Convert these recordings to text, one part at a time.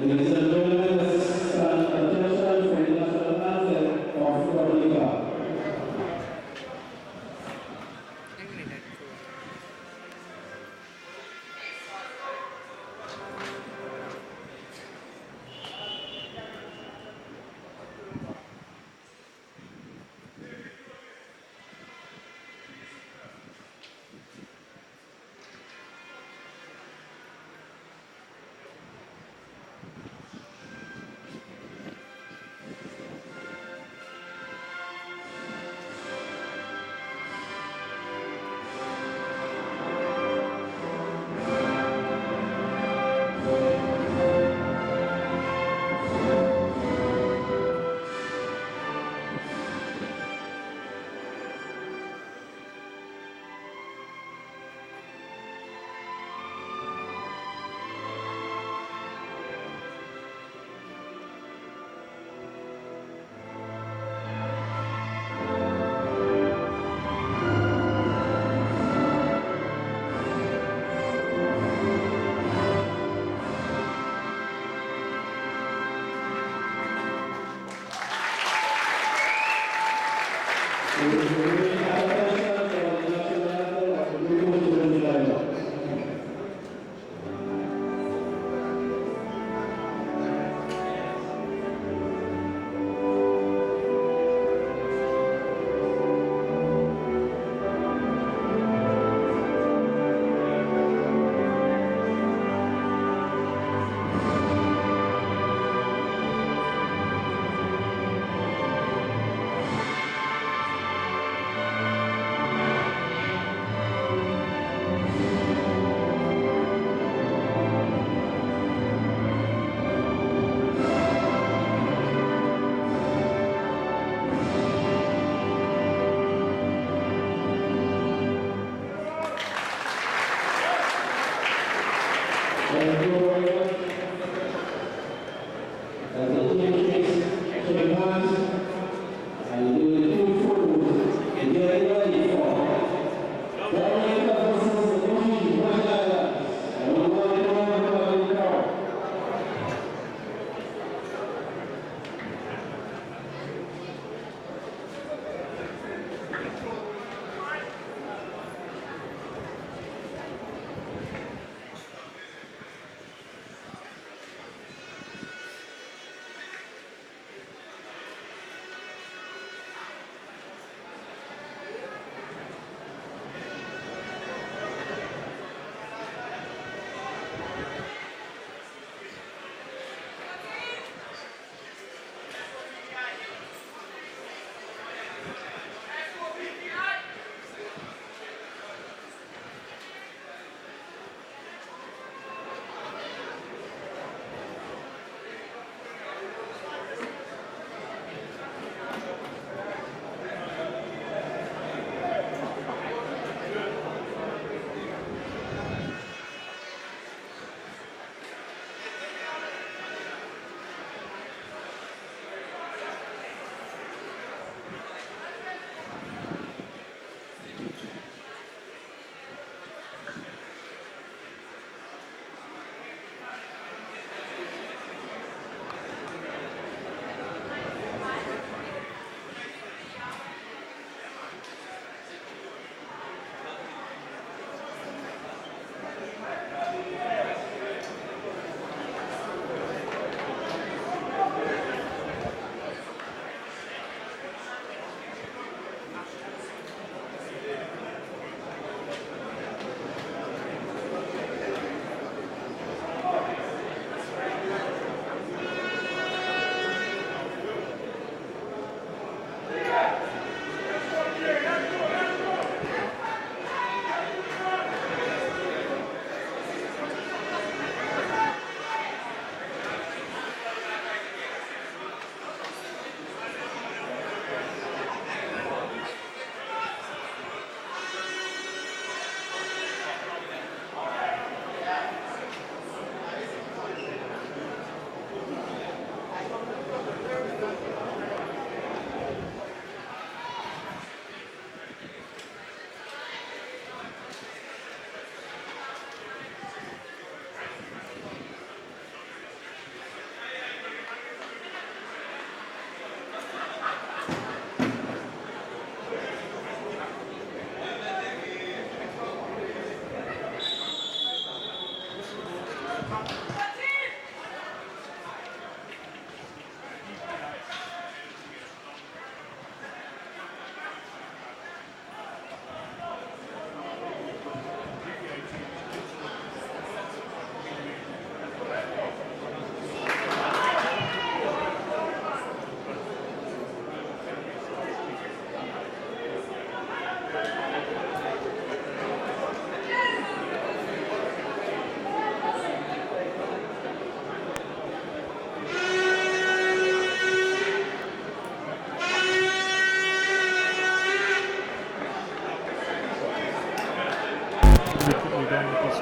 Ladies and gentlemen, this is an attention for the national anthem of Dominica.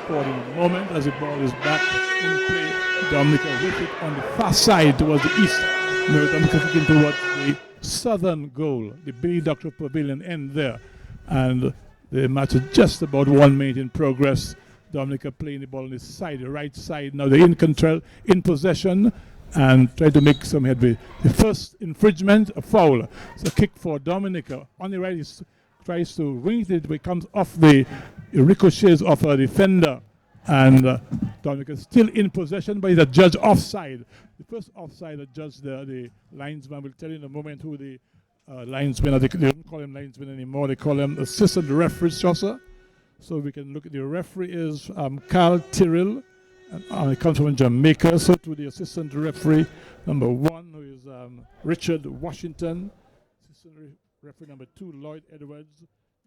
for the moment as the ball is back in play. Dominica with it on the far side towards the east. Dominica looking towards the southern goal, the Billy Doctor Pavilion end there. And the match is just about 1 minute in progress. Dominica playing the ball on the side, the right side. Now they're in control, in possession, and try to make some headway. The first infringement, a foul. So kick for Dominica. On the right, he tries to wing it, but it comes off the ricochets of a defender. And Dominica still in possession, but he's adjudged offside. The first offside adjudged the linesman. Will tell you in a moment who the linesman, they don't call him linesman anymore, they call him assistant referee, Chaucer. So we can look at the referee is Carl Tyrrell, and it comes from Jamaica. So to the assistant referee, number 1, who is Richard Washington. Assistant referee number 2, Lloyd Edwards.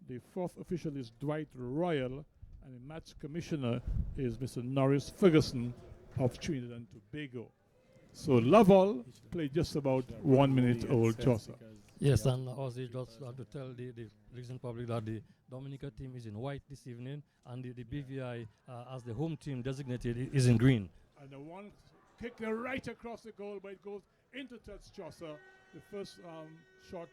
The 4th official is Dwight Royal. And the match commissioner is Mr. Norris Ferguson of Trinidad and Tobago. So Lovell played just about 1 minute old, Chaucer. Yes, and also just to tell the listening public that the Dominica team is in white this evening, and the BVI, as the home team designated, is in green. And the one kick right across the goal, but it goes into touch, Chaucer. The first shot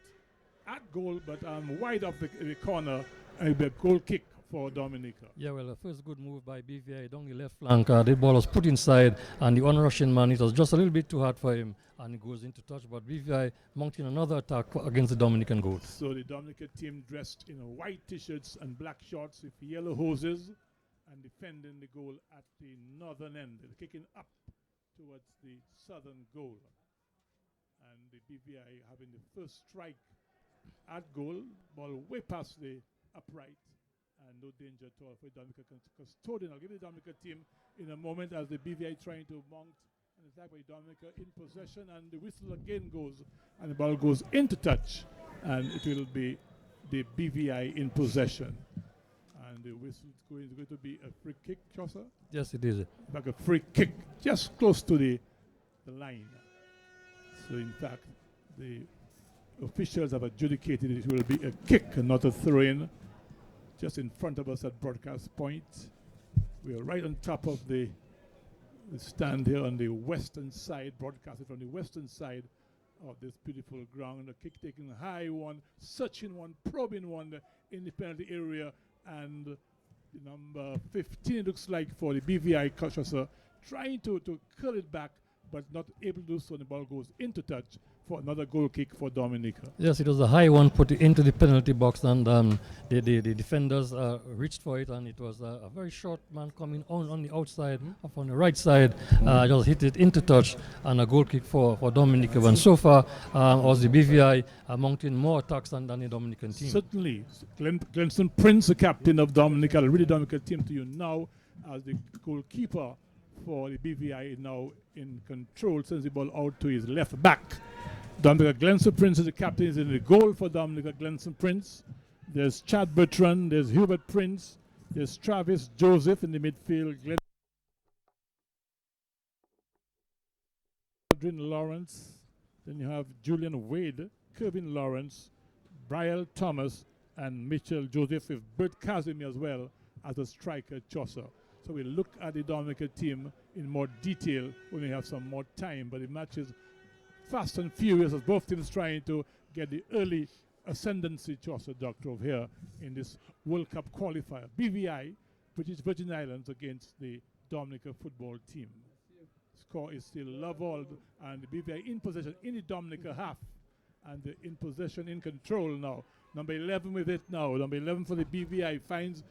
at goal, but wide of the corner, and it'll be a goal kick for Dominica. Yeah, well, the first good move by BVI down the left flank. The ball was put inside, and the on-rushing man, it was just a little bit too hard for him, and it goes into touch. But BVI mounting another attack against the Dominican goal. So the Dominica team dressed in white t-shirts and black shorts with yellow hoses, and defending the goal at the northern end. They're kicking up towards the southern goal. And the BVI having the first strike at goal, ball way past the upright. And no danger at all for Dominica custodian. I'll give the Dominica team in a moment as the BVI trying to mount an attack by Dominica in possession, and the whistle again goes, and the ball goes into touch, and it will be the BVI in possession. And the whistle is going to be a free kick, Chaucer? Yes, it is. Like a free kick, just close to the line. So in fact, the officials have adjudicated it will be a kick and not a throw-in. Just in front of us at broadcast point. We are right on top of the stand here on the western side, broadcasted from the western side of this beautiful ground. A kick taking high one, searching one, probing one in the penalty area. And the number 15, it looks like, for the BVI Chaucer, trying to curl it back, but not able to do so. And the ball goes into touch for another goal kick for Dominica. Yes, it was a high one put into the penalty box, and the defenders reached for it, and it was a very short man coming on the outside, up on the right side, just hit it into touch, and a goal kick for Dominica. And so far, was the BVI mounting more attacks than the Dominican team. Certainly. Glenson Prince, the captain of Dominica, the really Dominica team to you now, as the goalkeeper for the BVI, now in control, sends the ball out to his left back. Dominica Glenson Prince is the captain, is in the goal for Dominica Glenson Prince. There's Chad Bertrand, there's Hubert Prince, there's Travis Joseph in the midfield, Adrian Lawrence, then you have Julian Wade, Kevin Lawrence, Brian Thomas, and Mitchell Joseph with Bert Casimir as well as a striker, Chaucer. So we'll look at the Dominica team in more detail when we have some more time, but the match is fast and furious as both teams trying to get the early ascendancy, Chaucer Doctor, of here in this World Cup qualifier. BVI, British Virgin Islands, against the Dominica football team. Score is still love all, and the BVI in possession in the Dominica half, and in possession, in control now. Number 11 with it now. Number 11 for the BVI finds,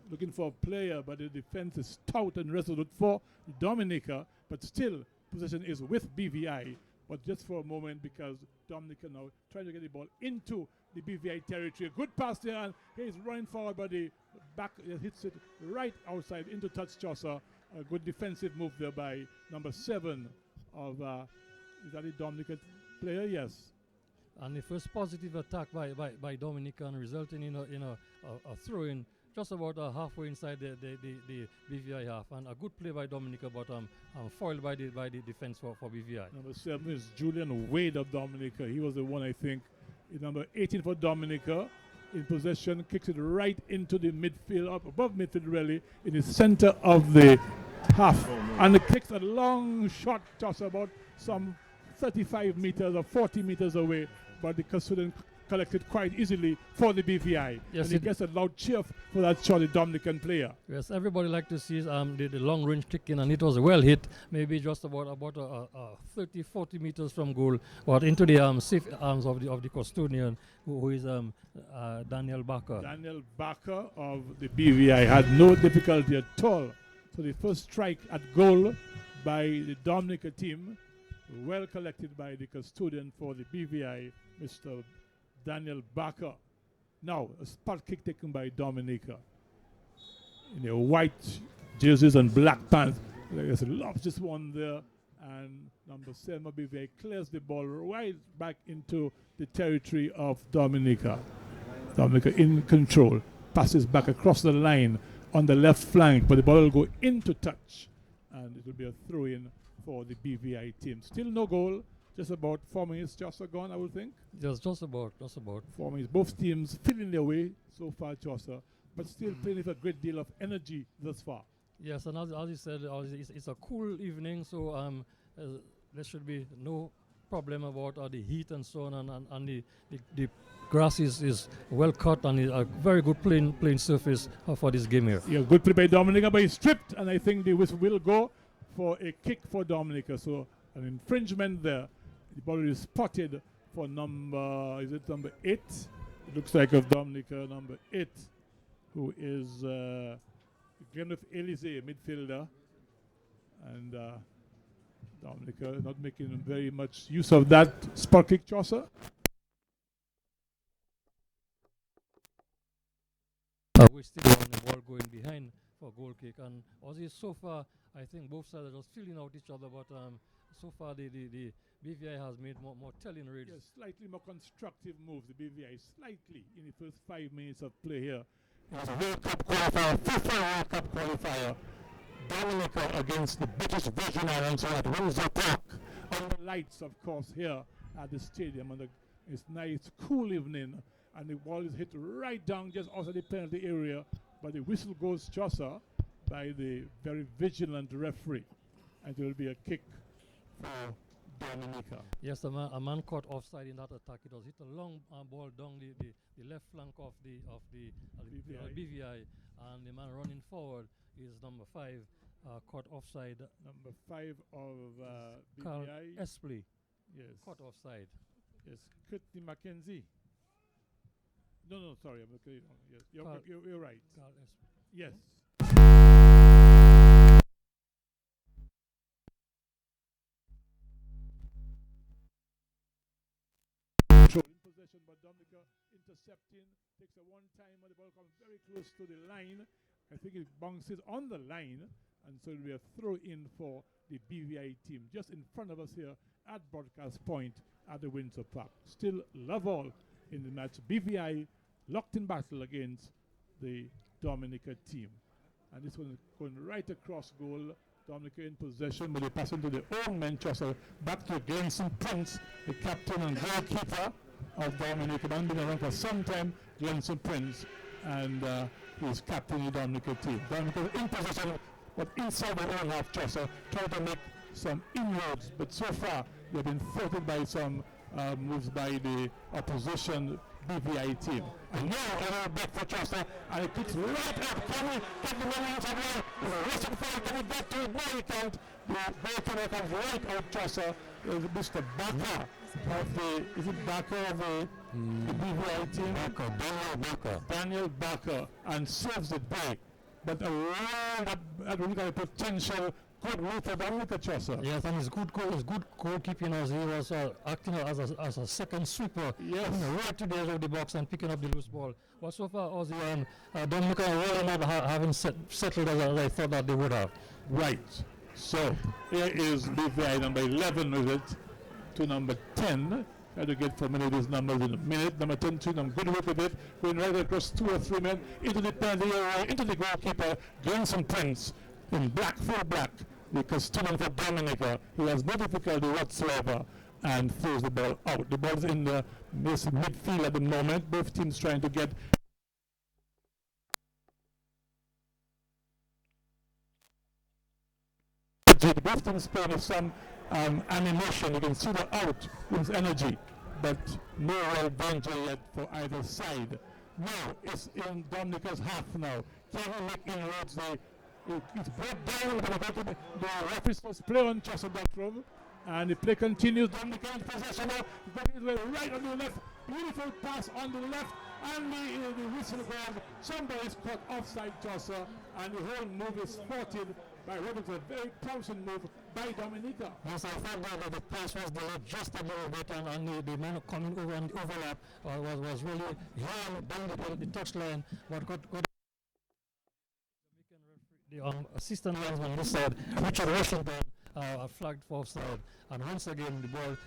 looking for a player, but the defense is stout and resolute for Dominica, but still possession is with BVI. But just for a moment, because Dominica now trying to get the ball into the BVI territory. A good pass there, and he's running forward, but the back hits it right outside into touch, Chaucer. A good defensive move there by number 7 of, is that the Dominica player? Yes. And the first positive attack by Dominican, resulting in a throw-in just about halfway inside the BVI half, and a good play by Dominica, but foiled by the defense for BVI. Number 7 is Julian Wade of Dominica. He was the one, I think, number 18 for Dominica, in possession, kicks it right into the midfield, up above midfield really, in the center of the half. And it kicks a long shot toss about some 35 meters or 40 meters away, but the custodian collected quite easily for the BVI. Yes, and he gets a loud cheer for that shot, the Dominican player. Yes, everybody like to see the long range kick in, and it was well hit, maybe just about 30, 40 meters from goal, but into the safe arms of the custodian, who is Daniel Barker. Daniel Barker of the BVI had no difficulty at all. So the first strike at goal by the Dominica team, well collected by the custodian for the BVI, Mr. Daniel Barker. Now, a spot kick taken by Dominica. In their white jerseys and black pants. There's loves this one there. And number 7 BVI clears the ball right back into the territory of Dominica. Dominica in control. Passes back across the line on the left flank, but the ball will go into touch. And it will be a throw-in for the BVI team. Still no goal. Just about 4 minutes just gone, I would think. Just about. 4 minutes. Both teams feeling their way so far, Chaucer, but still playing with a great deal of energy thus far. Yes, and as you said, it's a cool evening, so there should be no problem about the heat and so on, and the grass is well cut and is a very good playing surface for this game here. Yeah, good play by Dominica, but he's stripped, and I think the whistle will go for a kick for Dominica. So an infringement there. The ball is spotted for number 8? It looks like of Dominica, number 8, who is Glenn Elise, midfielder. And Dominica not making very much use of that spot kick, Chaucer. We still want the ball going behind for goal kick, and Aussie so far, I think both sides are just feeling out each other, but so far the BVI has made more telling reads. Yes, slightly more constructive moves. The BVI slightly in the first 5 minutes of play here. It was a World Cup qualifier, FIFA World Cup qualifier. Dominica against the British Virgin Islands at Windsor Park. On the lights, of course, here at the stadium. And it's nice, cool evening. And the ball is hit right down just outside the penalty area. But the whistle goes Chaucer by the very vigilant referee. And it will be a kick for Dominica. Yes, a man caught offside in that attack. It was hit a long ball down the left flank of the BVI, and the man running forward is number 5, caught offside. Number 5 of Carl BVI. Espley. Yes. Caught offside. Yes, Courtney Mackenzie. No, sorry, I'm looking. Yes, you're right. Carl Espley. Yes. In possession, but Dominica intercepting, takes a one-time, and the ball comes very close to the line. I think it bounces on the line, and so it will be a throw-in for the BVI team, just in front of us here at broadcast point at the Windsor Park. Still love all in the match. BVI locked in battle against the Dominica team. And this one is going right across goal. Dominica in possession, but they pass into the own Manchester. Back to Glenson Prince, the captain and goalkeeper of Dominica. Man been around for some time, Glenson Prince, and he's captain of the Dominica team. Dominica in possession, but inside the own half, Chaucer trying to make some inroads, but so far they've been thwarted by some moves by the opposition BVI team. And now another back for Chaucer, and it kicks right up. Can we get the money out of there? Rushing forward, can we get to it? No, we can't. The goalkeeper comes right out, Chaucer. Mr. Barker of the, is it Barker of the BVI team? Daniel Barker, and serves it back. But around that really got a potential good move for Dominica, Chaucer. Yes, and his good goalkeeping as he was acting as a second sweeper. Yes. Right to the edge of the box and picking up the loose ball. But so far, Aussie and Dominica really not having settled as I thought that they would have. Right. So here is BVI number 11 with it to number 10. Try to get familiar with these numbers in a minute. Number 10 to them, good work with it. Going right across 2 or 3 men into the penalty area, into the goalkeeper, Glenson Prince in black, full black, the custodian for Dominica. He has no difficulty whatsoever and throws the ball out. The ball is in the midfield at the moment. Both teams trying to get both teams playing with some animation. You can see the out with energy, but no real danger yet for either side. Now it's in Dominica's half now. Can he make inroads? It's brought down, the referee supposed to play on Chester Doctrove, and the play continues. Dominica in possession now, right on the left, beautiful pass on the left, and the whistle goes. Somebody's caught offside Chester, and the whole move is spotted by what is a very promising move by Dominica. Yes, I thought that the pass was delayed just a little bit, and the man coming over on the overlap was really hard down the touchline. What got the assistant linesman on this side, Richard Washington, flagged for offside, and once again the ball is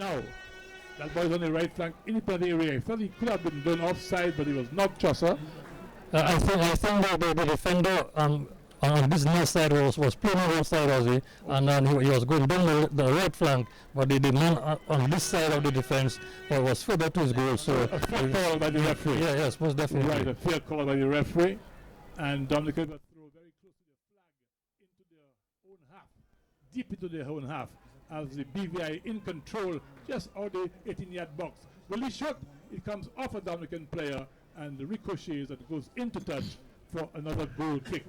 now. That ball is on the right flank in the penalty area. I thought he could have been done offside, but he was not Chaucer. I think that the defender on this near side was playing on one side, was he? And then he was going down the right flank, but the man on this side of the defense was further to his goal. So a fair call by the referee. Yeah, yes, most definitely. Right, a fair call by the referee. And Dominica got throw very close to the flag into their own half, deep into their own half, as the BVI in control just out the 18-yard box. Well, the shot, it comes off a Dominican player and ricochets and goes into touch for another goal kick.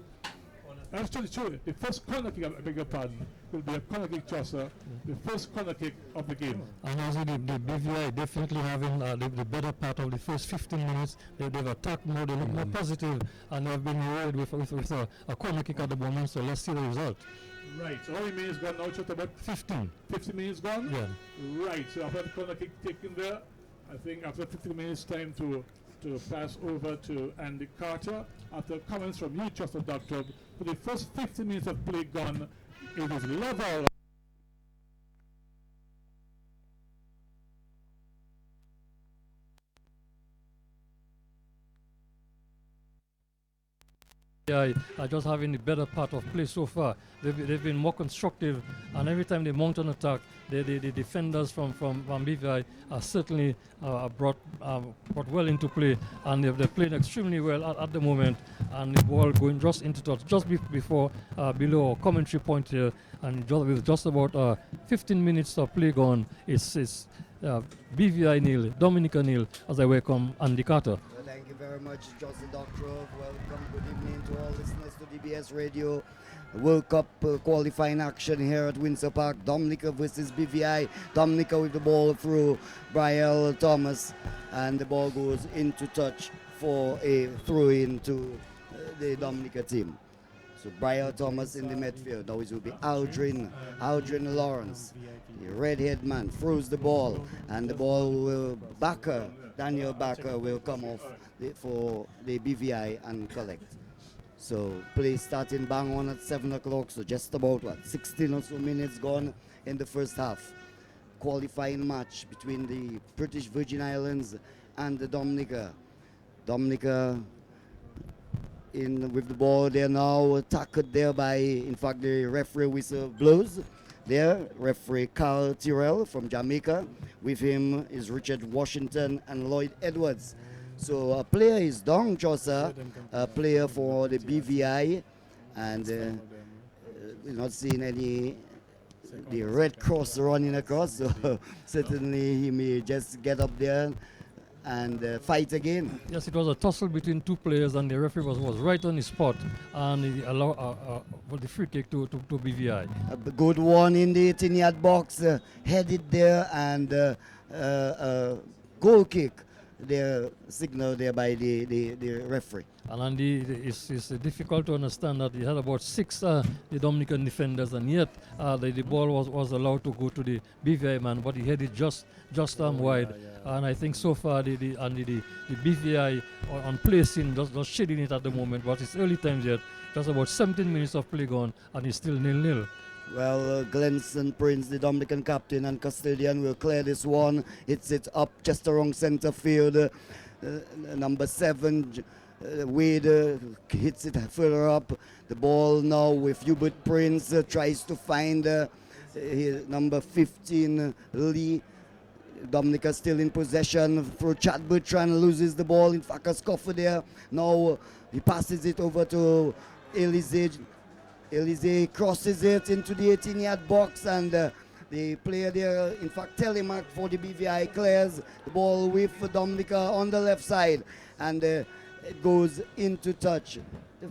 That's true. The first corner kick, I beg your pardon, will be a corner kick Chaucer, the first corner kick of the game. And also the BVI definitely having the better part of the first 15 minutes. They've attacked more, they look more positive, and they've been rewarded with a corner kick at the moment, so let's see the result. Right, so how many minutes gone now, Chaucer? About 15. 50 minutes gone? Yeah. Right, so after the corner kick taken there, I think after 50 minutes time to pass over to Andy Carter. After comments from you, Chester Doctor, for the first 50 minutes of play gone, it is level. Yeah, just having the better part of play so far. They've been more constructive, and every time they mount an attack, the defenders from BVI are certainly brought well into play, and they're playing extremely well at the moment. And the ball going just into touch just before below our commentary point here, and with just about 15 minutes of play gone, it's BVI nil, Dominica nil, as I welcome Andy Carter. Thank you very much, Joseph Doctrove. Welcome, good evening to all listeners to DBS Radio. World Cup qualifying action here at Windsor Park. Dominica versus BVI. Dominica with the ball through Brian Thomas, and the ball goes into touch for a throw-in to the Dominica team. So Brian Thomas in the midfield. Now it will be Aldrin Lawrence, the red-haired man, throws the ball, and the ball will Daniel Backer will come off for the BVI and collect. So play starting bang on at 7 o'clock, so just about 16 or so minutes gone in the first half. Qualifying match between the British Virgin Islands and the Dominica. Dominica with the ball there now, tackled there by, in fact, the referee whistle blows there. Referee Carl Tyrrell from Jamaica. With him is Richard Washington and Lloyd Edwards. So a player is down, Chaucer, a player for the BVI, and we're not seeing the Red Cross running across, so certainly he may just get up there and fight again. Yes, it was a tussle between two players, and the referee was right on the spot, and he allowed for the free kick to BVI. A good one in the 18-yard box, headed there, and goal kick. The signal there by the referee. And it's difficult to understand that he had about 6 the Dominican defenders, and yet the ball was allowed to go to the BVI man, but he headed just wide. And I think so far the BVI on placing just shading it at the moment, but it's early times yet. Just about 17 minutes of play gone, and it's still 0-0. Well, Glenson Prince, the Dominican captain and custodian, will clear this one. It's up just around center field. Number 7, Wade hits it further up. The ball now with Hubert Prince, tries to find number 15, Lee. Dominica still in possession through Chad Bertrand, loses the ball. In fact, a scuffle there. Now he passes it over to Elise. Elise crosses it into the 18-yard box, and the player there, in fact, Telemark for the BVI, clears the ball with Dominica on the left side, and it goes into touch. The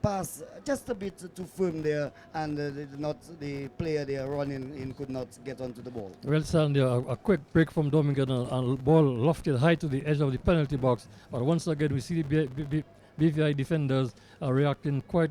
pass just a bit too firm there, and the player there running in could not get onto the ball. Well, Sandy, a quick break from Dominica, and ball lofted high to the edge of the penalty box. But once again, we see the BVI defenders reacting quite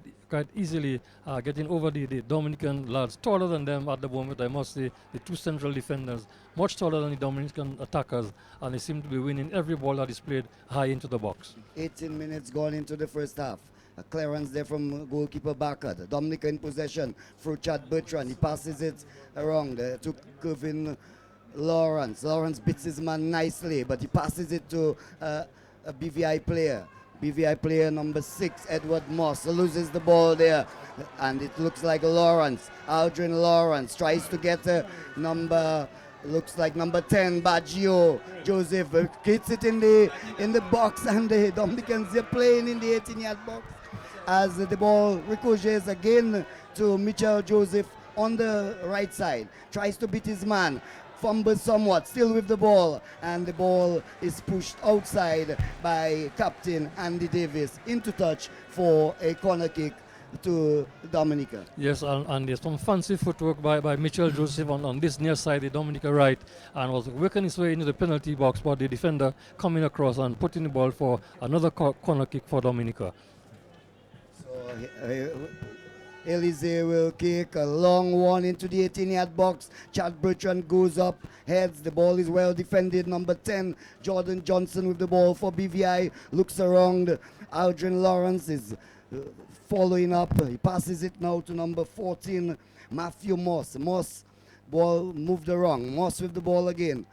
easily, getting over the Dominican lads, taller than them at the moment, I must say. The 2 central defenders, much taller than the Dominican attackers, and they seem to be winning every ball that is played high into the box. 18 minutes gone into the first half. A clearance there from goalkeeper Barker. Dominica in possession through Chad Bertrand. He passes it around to Kevin Lawrence. Lawrence beats his man nicely, but he passes it to a BVI player. BVI player number 6, Edward Moss, loses the ball there, and it looks like Lawrence. Aldrin Lawrence tries to get looks like number 10, Baggio Joseph, hits it in the box, and the Dominicans are playing in the 18-yard box as the ball ricochets again to Mitchell Joseph on the right side, tries to beat his man, fumbles somewhat, still with the ball, and the ball is pushed outside by captain Andy Davis into touch for a corner kick to Dominica. Yes, and there's some fancy footwork by Mitchell Joseph on this near side, the Dominica right, and was working his way into the penalty box, but the defender coming across and putting the ball for another corner kick for Dominica. So Elise will kick a long one into the 18-yard box. Chad Bertrand goes up, heads. The ball is well defended. Number 10, Jordan Johnson with the ball for BVI. Looks around. Aldrin Lawrence is following up. He passes it now to number 14, Matthew Moss. Moss, ball moved around. Moss with the ball again.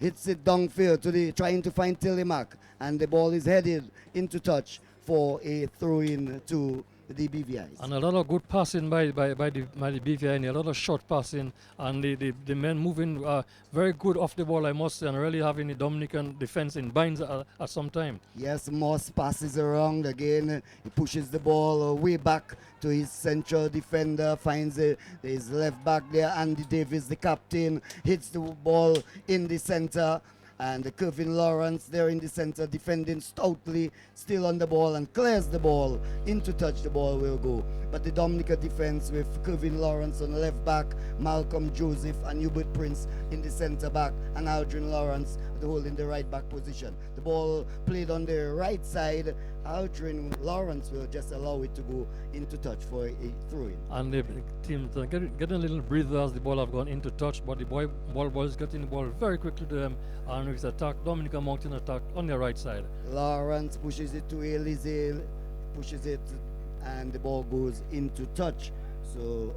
Hits it downfield trying to find Telemark. And the ball is headed into touch for a throw-in to the BVIs. And a lot of good passing by the BVI, and a lot of short passing, and the men moving very good off the ball, I must say, and really having the Dominican defense in binds at some time. Yes, Moss passes around again. He pushes the ball way back to his central defender, finds his left back there, Andy Davis, the captain, hits the ball in the center. And Kevin Lawrence there in the center, defending stoutly, still on the ball, and clears the ball into touch. The ball will go. But the Dominica defense with Kevin Lawrence on the left back, Malcolm Joseph and Hubert Prince in the center back, and Aldrin Lawrence the whole in the right back position. The ball played on the right side. Aldrin Lawrence will just allow it to go into touch for a throw-in. And the team getting a little breather as the ball have gone into touch, but the ball is getting the ball very quickly to them, and with attack, Dominica mounting attack on the right side. Lawrence pushes it to Elise, pushes it, and the ball goes into touch. So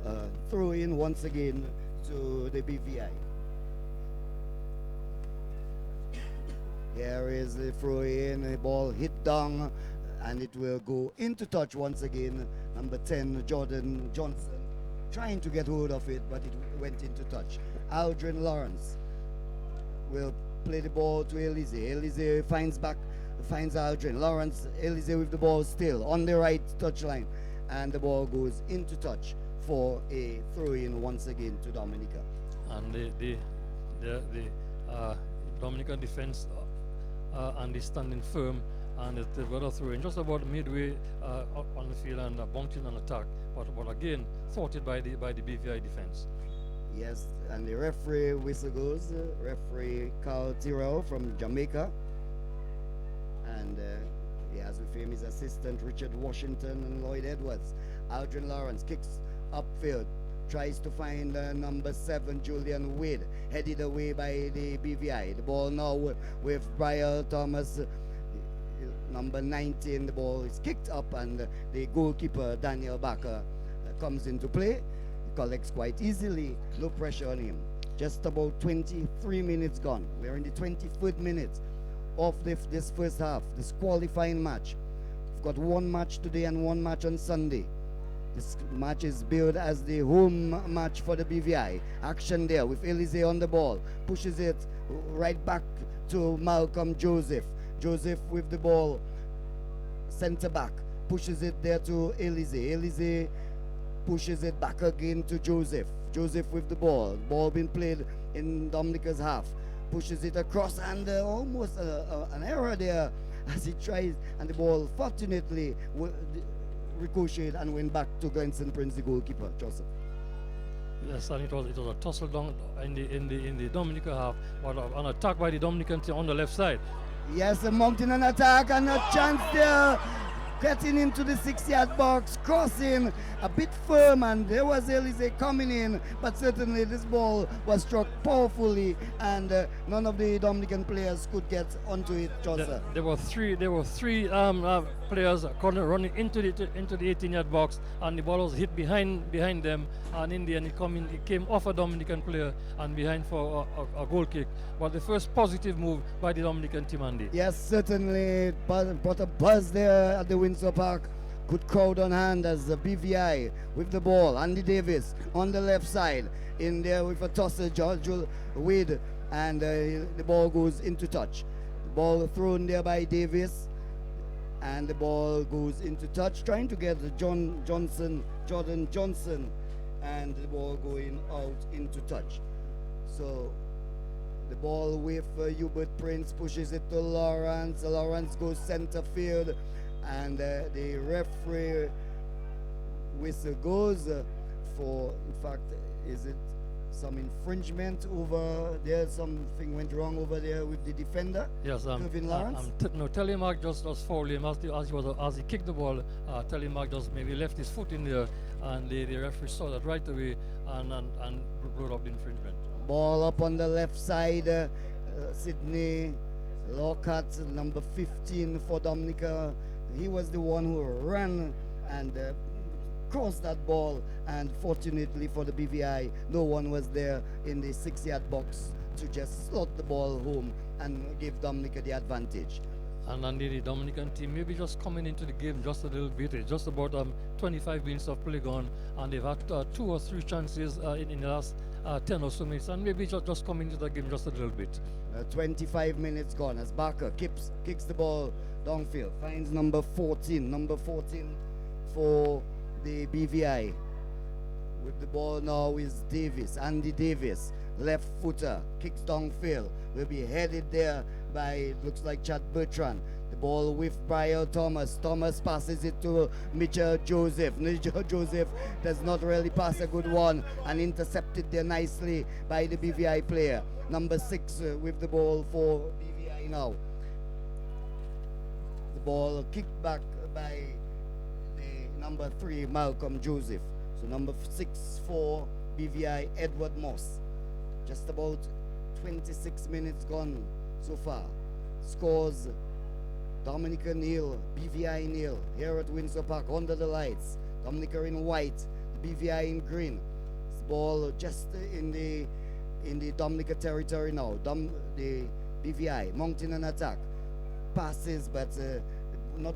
throw in once again to the BVI. Here is the throw in, the ball hit down, and it will go into touch once again. Number 10, Jordan Johnson, trying to get hold of it, but it went into touch. Aldrin Lawrence will play the ball to Elise. Elise finds Aldrin. Lawrence, Elise with the ball still on the right touchline, and the ball goes into touch for a throw-in once again to Dominica. And the Dominican defense and he's standing firm, and they got a throw in just about midway on the field and bouncing an attack, but again thwarted by the BVI defense. Yes, and the referee whistle goes. Referee Carl Tyrrell from Jamaica. And he has with him his assistant Richard Washington and Lloyd Edwards. Aldrin Lawrence kicks upfield, tries to find number 7 Julian Wade, headed away by the BVI. The ball now with Brian Thomas, number 19. The ball is kicked up, and the goalkeeper Daniel Baker comes into play. He collects quite easily, no pressure on him. Just about 23 minutes gone. We're in the 23rd minute of this first half, this qualifying match. We've got one match today and one match on Sunday. This match is billed as the home match for the BVI. Action there with Elise on the ball. Pushes it right back to Malcolm Joseph. Joseph with the ball, center back. Pushes it there to Elise. Elise pushes it back again to Joseph. Joseph with the ball. Ball being played in Dominica's half. Pushes it across, and almost an error there as he tries, and the ball fortunately ricocheted and went back to Glenson Prince, the goalkeeper. Joseph. Yes, and it was a tussle down in the Dominica half, but an attack by the Dominican team on the left side. Yes, mounting an attack and a chance there. Getting into the 6-yard box, crossing a bit firm, and there was Elise coming in, but certainly this ball was struck powerfully, and none of the Dominican players could get onto it. Joseph. There were three players running into the 18-yard box, and the ball was hit behind them, and in the end it came off a Dominican player and behind for a goal kick. But the first positive move by the Dominican team, Andy. Yes, certainly brought a buzz there at the Windsor Park. Good crowd on hand as the BVI with the ball. Andy Davis on the left side, in there with a tosser, George Wade, and the ball goes into touch. The ball thrown there by Davis, and the ball goes into touch, trying to get Jordan Johnson, and the ball going out into touch. So the ball with Hubert Prince pushes it to Lawrence. Lawrence goes center field, and the referee whistle goes for, in fact, is it some infringement over there? Something went wrong over there with the defender. Yes, Kevin Lawrence. Telemark just fouled him as he kicked the ball. Telemark just maybe left his foot in there, and the referee saw that right away and brought up the infringement. Ball up on the left side. Sydney Lockhart, number 15 for Dominica. He was the one who ran and crossed that ball, and fortunately for the BVI, no one was there in the 6-yard box to just slot the ball home and give Dominica the advantage. And Andy, the Dominican team maybe just coming into the game just a little bit. It's just about 25 minutes of play gone, and they've had 2 or 3 chances in the last 10 or so minutes, and maybe just coming into the game just a little bit. 25 minutes gone as Barker kicks the ball downfield, finds number 14 for the BVI. With the ball now is Davis, Andy Davis, left footer, kicks downfield, will be headed there by, looks like Chad Bertrand. The ball with Brian Thomas. Thomas passes it to Mitchell Joseph. Mitchell Joseph does not really pass a good one, and intercepted there nicely by the BVI player. Number 6 with the ball for BVI now. The ball kicked back by the number 3, Malcolm Joseph. So number 6 for BVI, Edward Moss. Just about 26 minutes gone so far. Scores: Dominica nil, BVI nil. Here at Windsor Park under the lights. Dominica in white, the BVI in green. This ball just in the Dominica territory now. The BVI mounting an attack. Passes, but not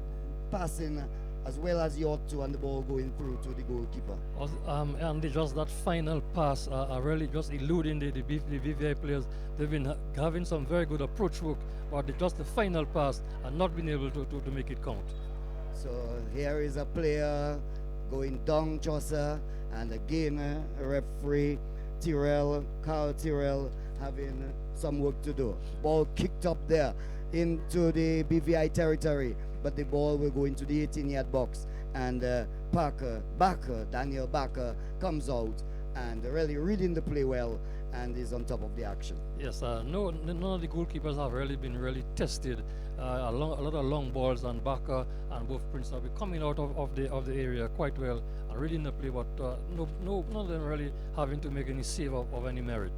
passing as well as you ought to, and the ball going through to the goalkeeper. And just that final pass really just eluding the BVI players. They've been having some very good approach work, but just the final pass and not being able to make it count. So here is a player going down, Chaucer, and again referee Carl Tyrrell having some work to do. Ball kicked up there. into the BVI territory, but the ball will go into the 18-yard box, and Daniel Barker comes out and really reading the play well and is on top of the action. Yes, no, none of the goalkeepers have really been really tested. A lot of long balls, and Barker and both Prince have been coming out of the area quite well and reading the play, but none of them really having to make any save of any merit.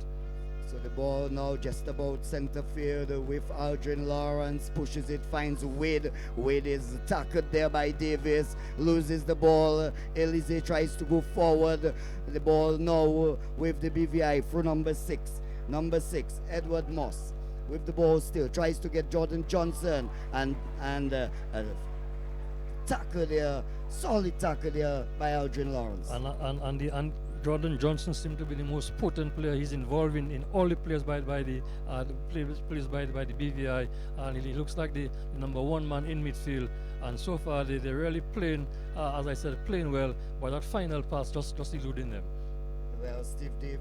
So the ball now just about center field with Aldrin Lawrence, pushes it, finds Wade. Wade is tackled there by Davis, loses the ball. Elise tries to go forward. The ball now with the BVI through number 6, Edward Moss. With the ball still, tries to get Jordan Johnson, and tackle there, solid tackle there by Aldrin Lawrence. And Jordan Johnson seems to be the most potent player. He's involved in all the plays by the BVI, and he looks like the number one man in midfield. And so far they're really playing, as I said, playing well. But that final pass just eluding them. Well,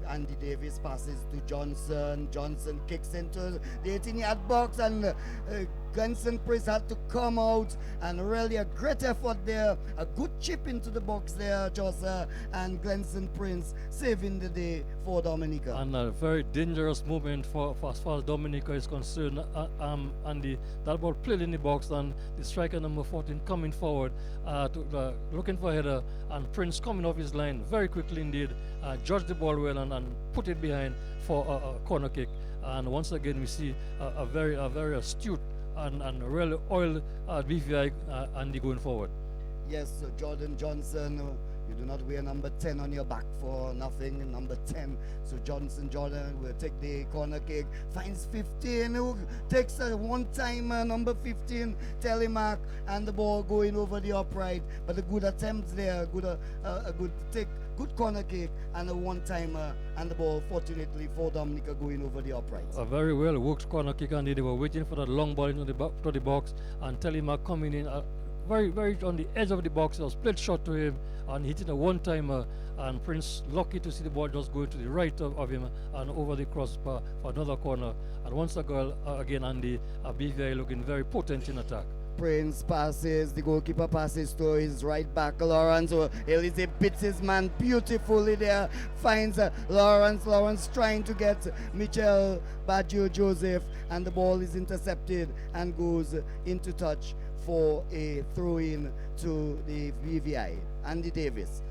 Andy Davis passes to Johnson. Johnson kicks into the 18-yard box, and Glenson Prince had to come out, and really a great effort there. A good chip into the box there, Jossa, and Glenson Prince saving the day for Dominica. And a very dangerous moment for as far as Dominica is concerned. That ball played in the box, and the striker number 14 coming forward, looking for a header, and Prince coming off his line very quickly indeed, judged the ball well and put it behind for a corner kick. And once again we see a very astute and really oiled BVI Andy going forward. Yes, Jordan Johnson, you do not wear number 10 on your back for nothing, number 10. So Jordan will take the corner kick, finds 15, who takes a one-timer, number 15, Telemark, and the ball going over the upright. But a good attempt there, a good corner kick and a one-timer, and the ball fortunately for Dominica going over the upright. A very well worked corner kick, and they were waiting for that long ball into the box, and Telemark coming in very on the edge of the box. It was played shot to him and hitting a one-timer, and Prince lucky to see the ball just going to the right of him and over the crossbar for another corner. And once again Andy, BVI looking very potent in attack. Prince passes, the goalkeeper passes to his right back, Lawrence. Elise beats his man beautifully there, finds Lawrence trying to get Michel Baggio Joseph, and the ball is intercepted and goes into touch for a throw-in to the BVI. Andy Davis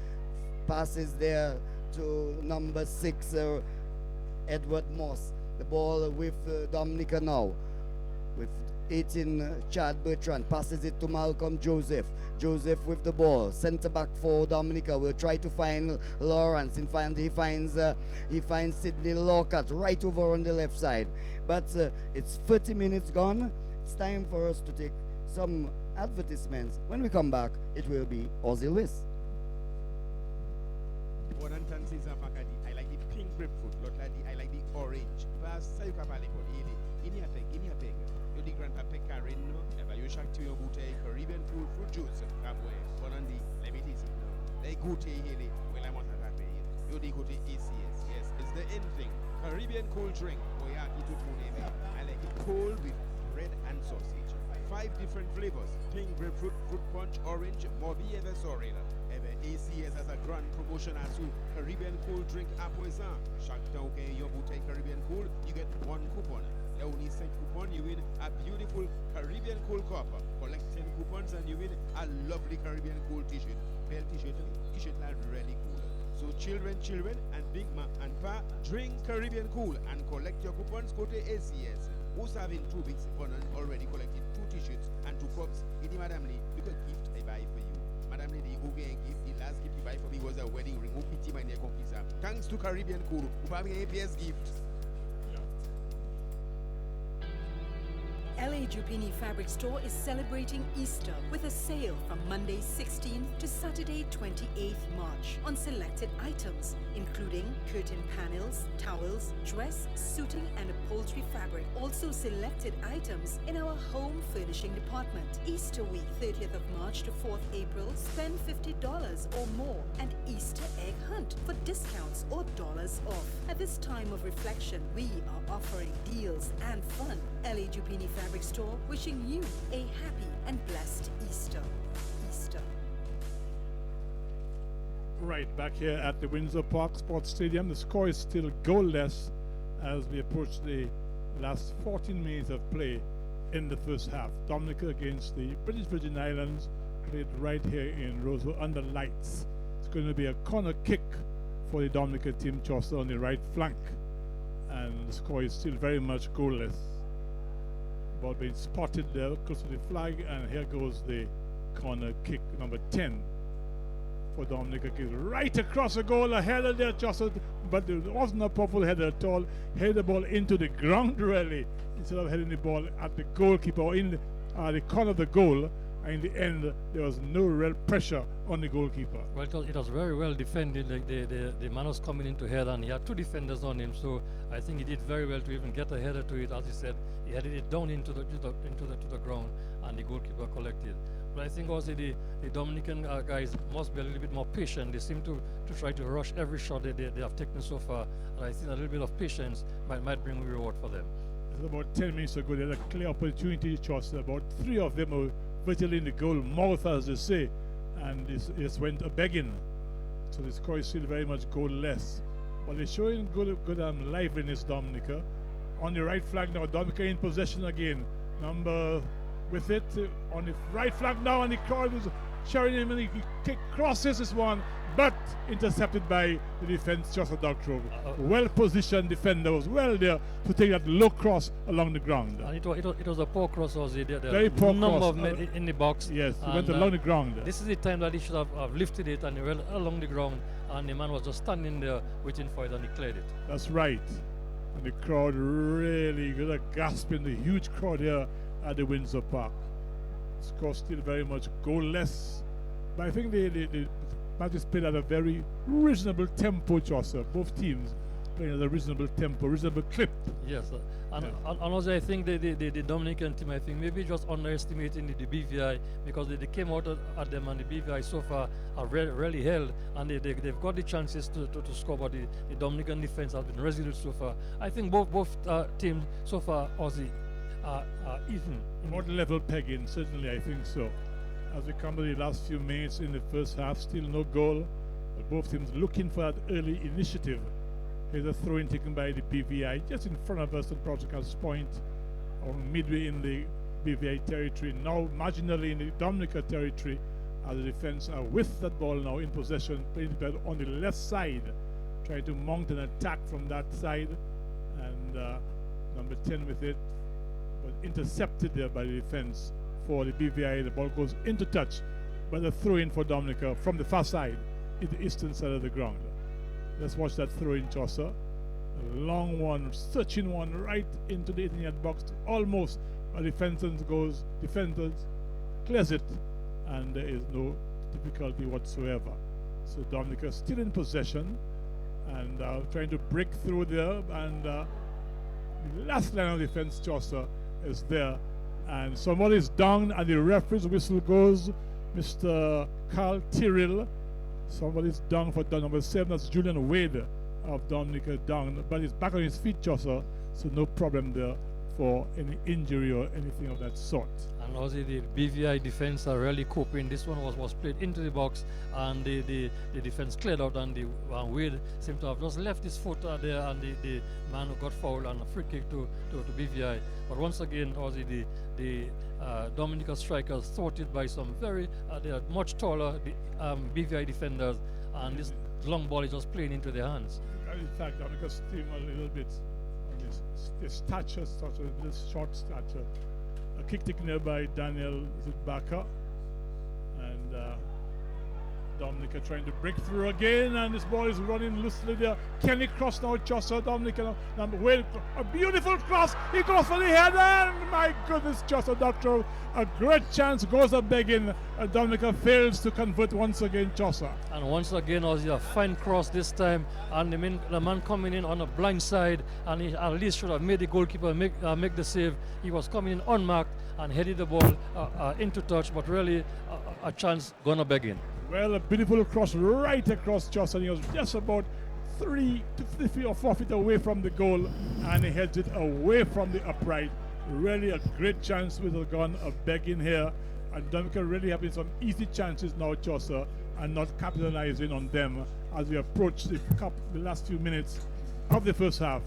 passes there to number 6, Edward Moss. The ball with Dominica now, with 18, Chad Bertrand passes it to Malcolm Joseph. Joseph with the ball, center back for Dominica will try to find Lawrence. In fact, he finds Sidney Lockhart right over on the left side. But it's 30 minutes gone. It's time for us to take some advertisements. When we come back, it will be Aussie Lewis. I like the pink grapefruit. I like the orange. The grandpapa Karen, you shall to your bouteille Caribbean fruit juice. Bonandi, let me taste it now. They go to Haley, well, I want to pay it. You go to ACS, yes, it's the end thing. Caribbean cold drink. I like it cold with bread and sausage. 5 different flavors: pink grapefruit, fruit punch, orange, Moby ever sorry. ACS has a grand promotion as to Caribbean cold drink à poison. Chaque temps que your bouteille Caribbean cool, you get 1 coupon. Only 6 coupons, you win a beautiful Caribbean cool cup. Collect 10 coupons and you win a lovely Caribbean cool t-shirt. Bell t-shirt are really cool. So children and big ma and pa, drink Caribbean cool and collect your coupons. Go to ACS. Who's having 2 weeks already collected 2 t-shirts and 2 cups? It Madam Lee, because gift I buy for you. Madam Lee, the okay gift, the last gift you buy for me was a wedding ring. Who pity my neck officer. Thanks to Caribbean cool, who buy me APS gift. LA Jupini Fabric Store is celebrating Easter with a sale from Monday 16th to Saturday 28th March on selected items, including curtain panels, towels, dress, suiting and upholstery fabric. Also selected items in our home furnishing department. Easter week 30th of March to 4th April, spend $50 or more, and Easter egg hunt for discounts or dollars off. At this time of reflection, we are offering deals and fun. LA Jupini Fabric Fabric Store wishing you a happy and blessed Easter. Easter. Right, back here at the Windsor Park Sports Stadium, the score is still goalless as we approach the last 14 minutes of play in the first half. Dominica against the British Virgin Islands, played right here in Roseville under lights. It's going to be a corner kick for the Dominica team, Chaucer on the right flank, and the score is still very much goalless. Ball being spotted there close to the flag, and here goes the corner kick, number 10 for Dominica. Kick right across the goal, a header there, Chaucer, but it wasn't a powerful header at all. Headed the ball into the ground really, instead of heading the ball at the goalkeeper or in the corner of the goal. And in the end, there was no real pressure on the goalkeeper. Well, it was very well defended. Like the man was coming into head, and he had two defenders on him. So I think he did very well to even get a header to it. As he said, he headed it down into the ground, and the goalkeeper collected. But I think also the Dominican guys must be a little bit more patient. They seem to try to rush every shot they have taken so far. And I think a little bit of patience might bring a reward for them. About 10 minutes ago, they had a clear opportunity, Chaucer. About 3 of them were virtually in the goal mouth, as they say, and this went a begging. So the score is still very much goalless. But they're showing good liveliness, Dominica. On the right flank now, Dominica in possession again. Number with it on the right flank now, and the crowd is cheering him, and he crosses this one, but intercepted by the defense, Chaucer Doctrove. Well-positioned defender was well there to take that low cross along the ground. And it was a poor cross, was it? Very poor number cross. Of men in the box. Yes, he went along the ground. This is the time that he should have lifted it, and he went along the ground, and the man was just standing there waiting for it, and he cleared it. That's right. And the crowd really got a gasp in the huge crowd here at the Windsor Park. Score still very much goalless, but I think the matches played at a very reasonable tempo, Chaucer. Both teams playing at a reasonable tempo, reasonable clip. Yes, and also I think the Dominican team, I think maybe just underestimating the BVI, because they came out at them, and the BVI so far are really held, and they've got the chances to score, but the Dominican defense has been resolute so far. I think both teams so far Aussie are even. More level pegging, certainly I think so. As we come to the last few minutes in the first half, still no goal, but both teams looking for that early initiative. Here's a throw-in taken by the BVI just in front of us at Portugal's point, or midway in the BVI territory, now marginally in the Dominica territory, as the defense are with that ball now in possession, playing it on the left side, trying to mount an attack from that side, and number 10 with it, but intercepted there by the defense for the BVI. The ball goes into touch, but a throw-in for Dominica from the far side in the eastern side of the ground. Let's watch that throw-in, Chaucer. A long one, searching one right into the 18-yard box, almost. A defender clears it, and there is no difficulty whatsoever. So Dominica still in possession, and trying to break through there, and the last line of defense, Chaucer, is there, and somebody's down, and the referee's whistle goes. Mr. Carl Tyrrell, somebody's down for number 7. That's Julian Wade of Dominica down, but he's back on his feet, Chaucer, so no problem there for any injury or anything of that sort. And also the BVI defense are really coping. This one was played into the box, and the defense cleared out, and the Wade seemed to have just left his foot there, and the man who got fouled, and a free kick to BVI. But once again, also the Dominica strikers thwarted by some very they are much taller BVI defenders, and this long ball is just playing into their hands. In fact, Dominica's team a little bit on his stature, this short stature. A kick taken there by Daniel Zidbaka, and Dominica trying to break through again, and this ball is running loosely there. Can he cross now, Chaucer? Dominica number well, a beautiful cross. He goes for the head, and my goodness, Chaucer Doctor, a great chance goes a begging. Dominica fails to convert once again, Chaucer. And once again, was a fine cross this time, and the man coming in on a blind side, and he at least should have made the goalkeeper make the save. He was coming in unmarked and headed the ball into touch, but really a chance gone a begging. Well, a beautiful cross right across Chaucer. He was just about 3 to 3 or 4 feet away from the goal, and he heads it away from the upright. Really a great chance with a gun of begging here. And Dominica really having some easy chances now, Chaucer, and not capitalizing on them as we approach the last few minutes of the first half.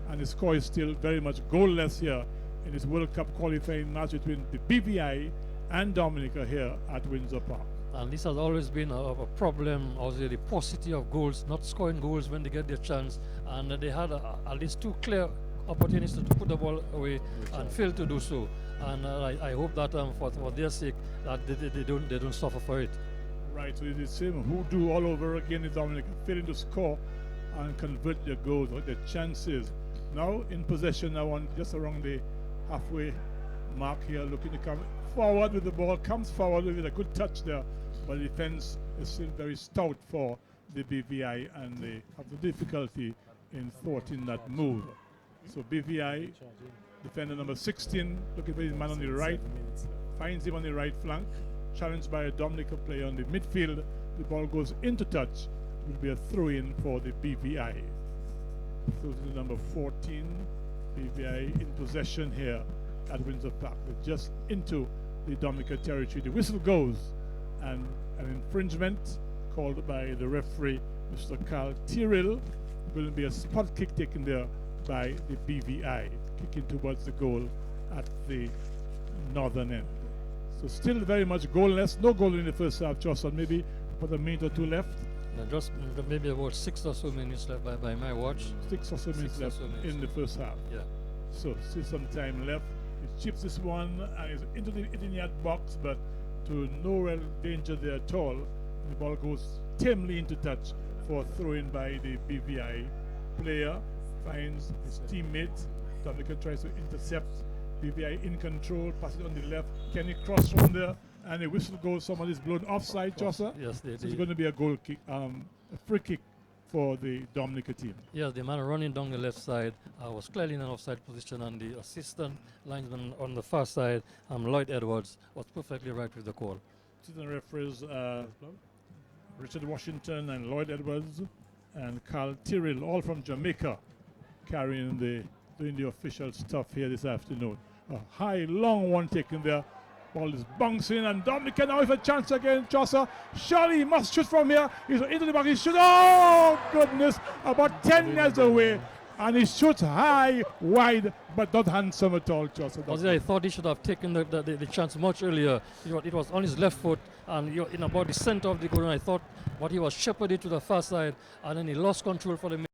And the score is still very much goalless here in this World Cup qualifying match between the BVI and Dominica here at Windsor Park. And this has always been a problem, also the paucity of goals, not scoring goals when they get their chance. And they had at least two clear opportunities to put the ball away and failed to do so. And I hope that for their sake that they don't suffer for it. Right, so it's the same hoodoo all over again in Dominica, failing to score and convert their goals or their chances. Now in possession, now on just around the halfway mark here, looking to come forward with the ball, comes forward with a good touch there, but the defense is still very stout for the BVI and they have the difficulty in thwarting that move. So BVI, defender number 16, looking for his man on the right, finds him on the right flank, challenged by a Dominica player on the midfield. The ball goes into touch. It will be a throw-in for the BVI. Throw to the number 14, BVI in possession here at Windsor Park. They're just into the Dominica territory. The whistle goes, and an infringement called by the referee, Mr. Carl Tyrrell. Will be a spot kick taken there by the BVI, kicking towards the goal at the northern end. So still very much goalless. No goal in the first half, Johnson. Maybe about a minute or two left. Just maybe about 6 or so minutes left by my watch. 6 or so minutes left in the first half. Yeah. So still some time left. He chips this one and is into the 18-yard box, but to no real danger there at all. The ball goes tamely into touch for throwing by the BVI player. Finds his teammate. Dominica tries to intercept. BVI in control, passes on the left. Can he cross from there? And a whistle goes. Someone is blown offside, Jossa. Yes, so it's going to be a goal kick, a free kick for the Dominica team. Yes, the man running down the left side was clearly in an offside position, and the assistant linesman on the far side, Lloyd Edwards, was perfectly right with the call. Assistant referees Richard Washington and Lloyd Edwards and Carl Tyrrell, all from Jamaica, doing the official stuff here this afternoon. A high, long one taken there. Ball is bouncing, and Dominica now with a chance again. Jossa, surely he must shoot from here. He's into the back. He shoots. Oh, goodness. About 10 yards away. And he shoots high, wide, but not handsome at all, Jossa. I thought he should have taken the chance much earlier. It was on his left foot and in about the center of the goal. And I thought what he was shepherded to the far side, and then he lost control for the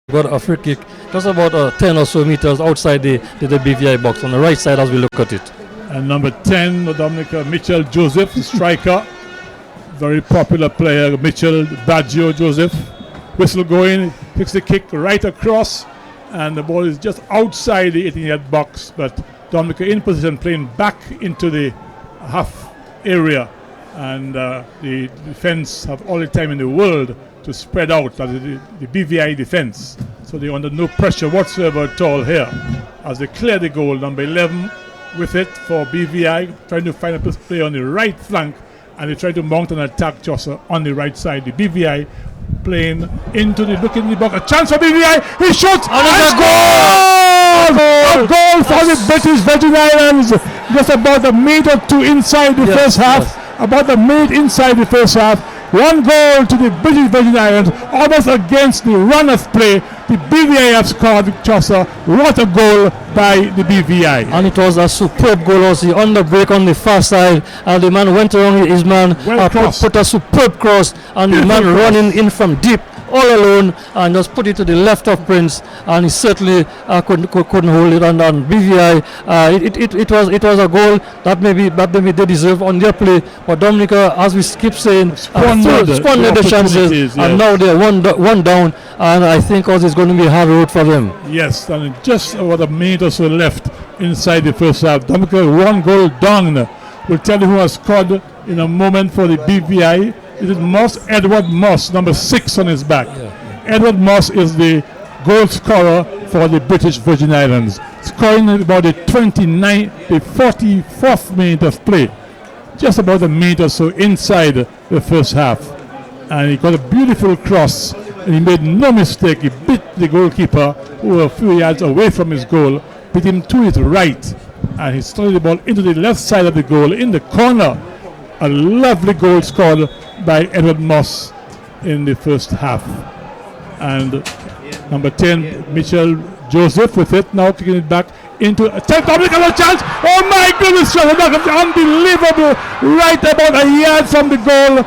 got a free kick just about 10 or so meters outside the BVI box on the right side as we look at it. And number 10, Dominica, Mitchell Joseph, striker. Very popular player, Mitchell Baggio Joseph. Whistle going, takes the kick right across, and the ball is just outside the 18-yard box. But Dominica in position, playing back into the half area. And the defense have all the time in the world to spread out, the BVI defense. So they're under no pressure whatsoever at all here. As they clear the goal, number 11 with it for BVI, trying to find a play on the right flank, and they try to mount an attack just on the right side. The BVI playing into the look in the box. A chance for BVI. He shoots and it's a goal! A goal for the British Virgin Islands. Just about a minute or two inside the first half. About a minute inside the first half. One goal to the British Virgin Islands, almost against the run of play. The BVI have scored, Chaucer. What a goal by the BVI. And it was a superb goal also on the break on the far side. And the man went around his man, put a superb cross, and the man running in from deep all alone and just put it to the left of Prince, and he certainly couldn't hold it. And BVI, it was a goal that maybe they deserve on their play, but Dominica, as we keep saying, squandered the chances, yes. And now they're one down, and I think also it's going to be a hard road for them. Yes, and just about a minute or so left inside the first half. Dominica one goal down. We'll tell you who has scored in a moment for the BVI. It is Moss, Edward Moss, number 6 on his back. Edward Moss is the goal scorer for the British Virgin Islands, scoring about the 44th minute of play, just about a minute or so inside the first half. And he got a beautiful cross, and he made no mistake. He beat the goalkeeper, who was a few yards away from his goal, beat him to his right, and he slid the ball into the left side of the goal, in the corner. A lovely goal scored by Edward Moss in the first half. And number 10, Mitchell Joseph with it, now kicking it back into a Dominica chance. Oh my goodness, unbelievable! Right about a yard from the goal.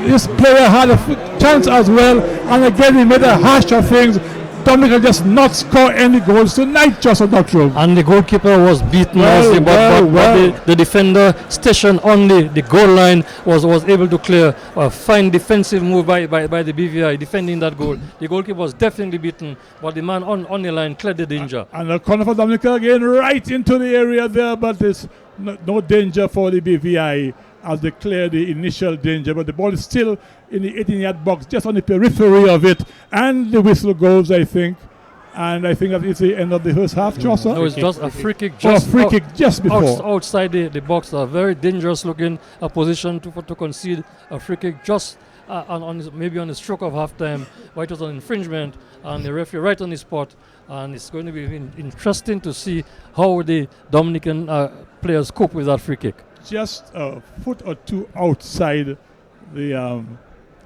This player had a chance as well, and again he made a hash of things. Dominica just not score any goals tonight, just a doctor. And the goalkeeper was beaten, but the defender stationed on the goal line was able to clear a fine defensive move by the BVI defending that goal. The goalkeeper was definitely beaten, but the man on the line cleared the danger. And a corner for Dominica again, right into the area there, but there's no danger for the BVI as they clear the initial danger, but the ball is still in the 18-yard box, just on the periphery of it, and the whistle goes, I think. And I think that it's the end of the first half, Chaucer. No, it's just a free kick just before. Outside the box, a very dangerous looking position to concede a free kick just maybe on the stroke of halftime, but it was an infringement, and the referee right on the spot. And it's going to be interesting to see how the Dominican players cope with that free kick. Just a foot or two outside the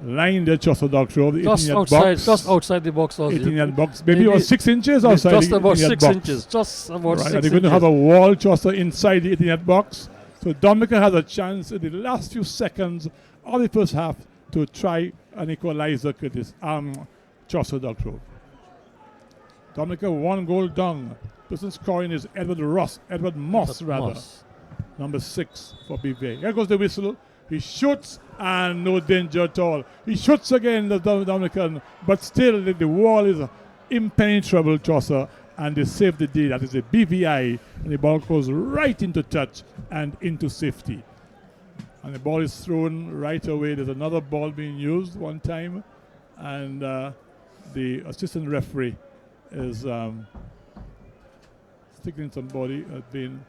line there, just the 18-yard box. Just outside the box. 18-yard box. Maybe about 6 inches outside just the about 6 box. inches. Just about 6 inches. And they're going to have a wall just inside the 18-yard box. So Dominica has a chance in the last few seconds of the first half to try an equalizer with this Chaucer Doctor. Dominica one goal down. Person scoring is Edward Moss. Number 6 for BVA. Here goes the whistle. He shoots and no danger at all. He shoots again, the Dominican, but still the wall is impenetrable, Chaucer, and they save the day. That is a BVI, and the ball goes right into touch and into safety. And the ball is thrown right away. There's another ball being used one time, and the assistant referee is sticking somebody being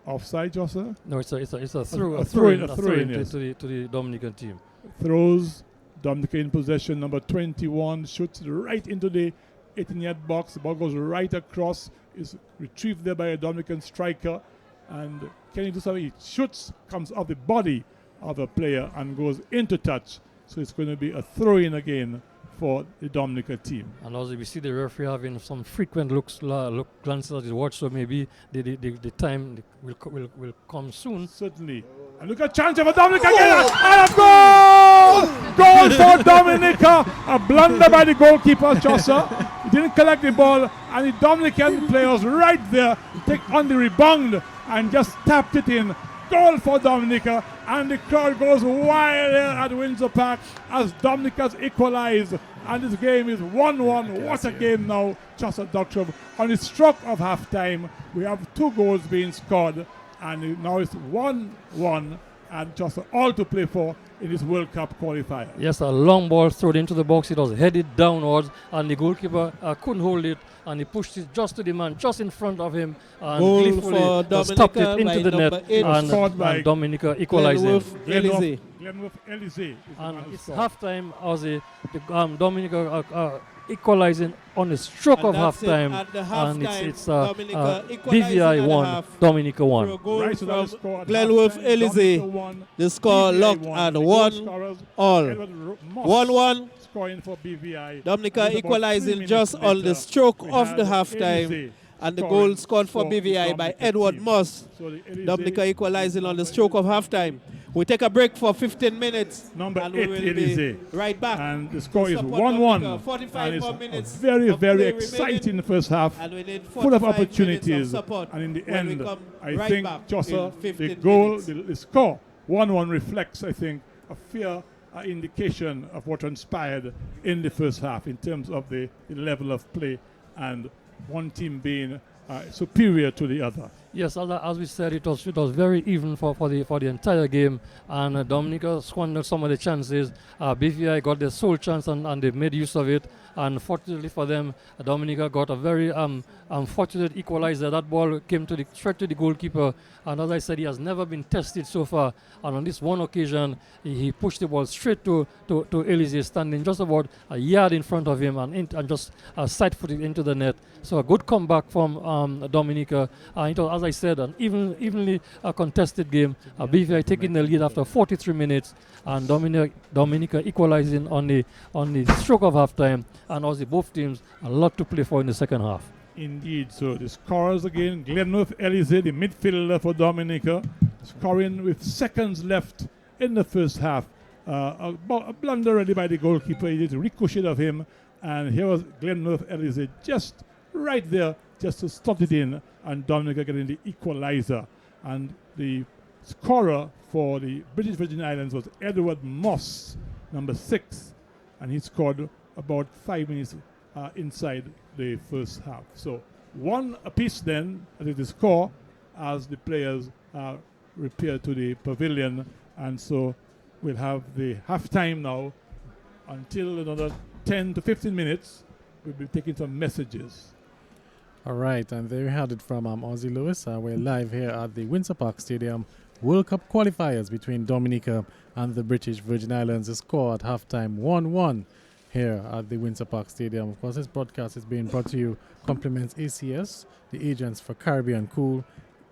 offside, Chaucer? No, it's a throw in, to the Dominican team. Throws, Dominica in possession, number 21, shoots right into the 18-yard box. The ball goes right across, is retrieved there by a Dominican striker, and can he do something? He shoots, comes off the body of a player and goes into touch. So it's going to be a throw-in again for the Dominica team. And also we see the referee having some frequent glances at his watch, so maybe the time will come soon. Certainly. And look at chance of a Dominica again, and a goal! goal! Goal for Dominica! A blunder by the goalkeeper, Chaucer. He didn't collect the ball, and the Dominican players right there take on the rebound and just tapped it in. Goal for Dominica, and the crowd goes wild here at Windsor Park as Dominica's equalized, and this game is 1-1. What a game now, Chaucer Doctrine. On the stroke of half-time, we have 2 goals being scored, and now it's 1-1, and Chaucer all to play for in this World Cup qualifier. Yes, a long ball thrown into the box. It was headed downwards, and the goalkeeper couldn't hold it, and he pushed it just to the man, just in front of him, and Goal gleefully for Dominica stopped it into by the net, number 8. and Dominica equalizing. Glenworth Elysee. And it's halftime, Ozzy. Dominica equalizing on the stroke of halftime, and it's Dominica BVI 1, Dominica 1. Right, so that is scored. Glenworth Elysee, the score locked at 1-all. 1-1. Scoring for BVI. Dominica equalizing just on the stroke of the halftime, and the goal scored for BVI by Edward Moss. Dominica equalizing on the stroke of halftime. We take a break for 15 minutes. Number and 8, we will Elysee. be right back. And the score is Support 1-1. Dominica, 45 And more it's minutes a very, of very play exciting remaining. first half, And we need full of 45 minutes of opportunities. support And in the when we end, come I right think back Chaucer, in 15 the goal, minutes. the score, 1-1 reflects, I think, a fair indication of what transpired in the first half in terms of the level of play and one team being superior to the other. Yes, as we said, it was very even for the entire game, and Dominica squandered some of the chances. BVI got their sole chance, and they made use of it. And fortunately for them, Dominica got a very unfortunate equalizer. That ball came straight to the goalkeeper, and as I said, he has never been tested so far. And on this one occasion, he pushed the ball straight to Elysee, standing just about a yard in front of him, and just side-footed into the net. So a good comeback from Dominica. It was, as I said, an evenly contested game. BVI taking the lead after 43 minutes, and Dominica equalizing on the stroke of halftime. And also both teams a lot to play for in the second half. Indeed. So the scorers again, Glenworth Elysee, the midfielder for Dominica, scoring with seconds left in the first half. A blunder ready by the goalkeeper. He did ricochet of him, and here was Glenworth Elysee just right there, just to slot it in, and Dominica getting the equalizer. And the scorer for the British Virgin Islands was Edward Moss, number 6, and he scored about 5 minutes inside the first half. So 1 apiece then, that is the score, as the players repair to the pavilion. And so we'll have the halftime now until another 10 to 15 minutes. We'll be taking some messages. All right, and there you had it from Ozzy Lewis. We're live here at the Windsor Park Stadium. World Cup qualifiers between Dominica and the British Virgin Islands. The score at halftime 1-1 here at the Windsor Park Stadium. Of course, this broadcast is being brought to you, compliments ACS, the agents for Caribbean Cool,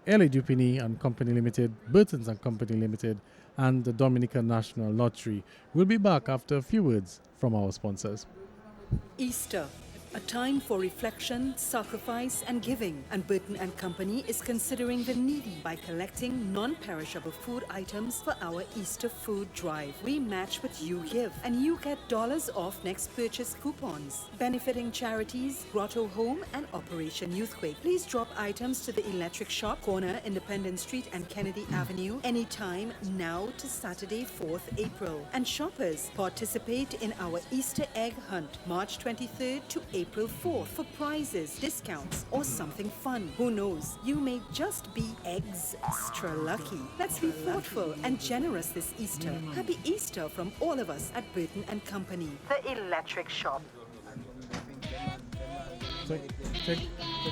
L.A. Dupini and Company Limited, Burton's and Company Limited, and the Dominica National Lottery. We'll be back after a few words from our sponsors. Easter, a time for reflection, sacrifice, and giving. And Burton and Company is considering the needy by collecting non-perishable food items for our Easter food drive. We match what you give, and you get dollars off next purchase coupons, benefiting charities, Grotto Home, and Operation Youthquake. Please drop items to the Electric Shop, corner Independence Street and Kennedy Avenue, anytime now to Saturday, 4th April. And shoppers, participate in our Easter egg hunt, March 23rd to April 4th, for prizes, discounts, or something fun. Who knows? You may just be extra lucky. Let's be thoughtful and generous this Easter. Happy Easter from all of us at Burton and Company. The Electric Shop. Check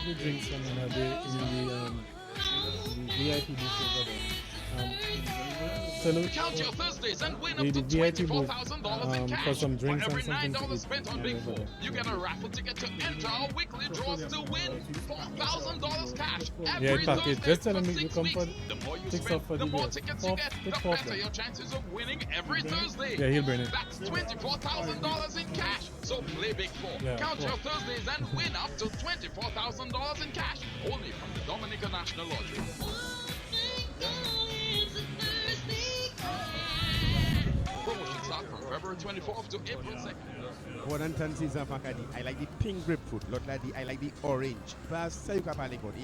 the drinks in the VIP booth over there. Count your Thursdays and win up the to VIP booth $24,000 in for cash. some drinks For every and something to $9 eat. spent on Yeah, Big over Four, there. you get a raffle ticket to enter our weekly draws to win $4,000 cash Yeah, every package. Thursday Just tell for him you 6 come weeks. for The more you 6 spend, off for the the more bill. tickets Four- you get, take the four better then. your chances of winning every Thursday. Yeah, he'll bring it. That's $24,000 in cash. So play Big Four. Yeah, Count four. your Thursdays and win up to $24,000 in cash. Only from the Dominica National Lottery. Promotion start from February 24th to April 2nd. Bon entente c'est Fakadi. I like the pink grapefruit. L'autre là dit I like the orange. Pas ça you can parler contre.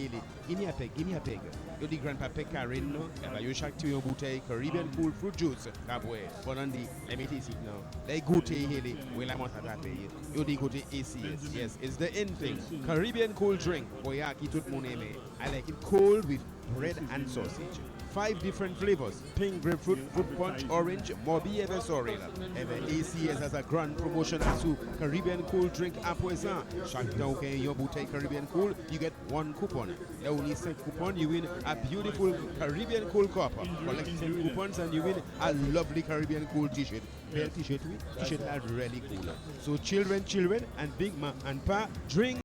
Give me a peg. Yo di grandpa peg Karen no. Eva yo chaque tu une bouteille Caribbean cool fruit juice. Kabwe. Bon on dit let me taste it now. They goûter here. We la monta taper. Yo di côté ACS. Yes, it's the in thing. Caribbean cool drink. Boy ya ki tout mon aimé. I like it cold with bread and sausage. 5 different flavors: pink grapefruit, fruit punch, orange, Moby ever sorrel. Ever ACS has a grand promotion as to Caribbean cool drink à poisson. Chaque temps que your bouteille Caribbean cool, you get 1 coupon. You only 5 coupon, you win a beautiful Caribbean cool cup. Collect 10 coupons and you win a lovely Caribbean cool t-shirt. Belle t-shirt, oui. T-shirt are really cool. So children and big man and pa drink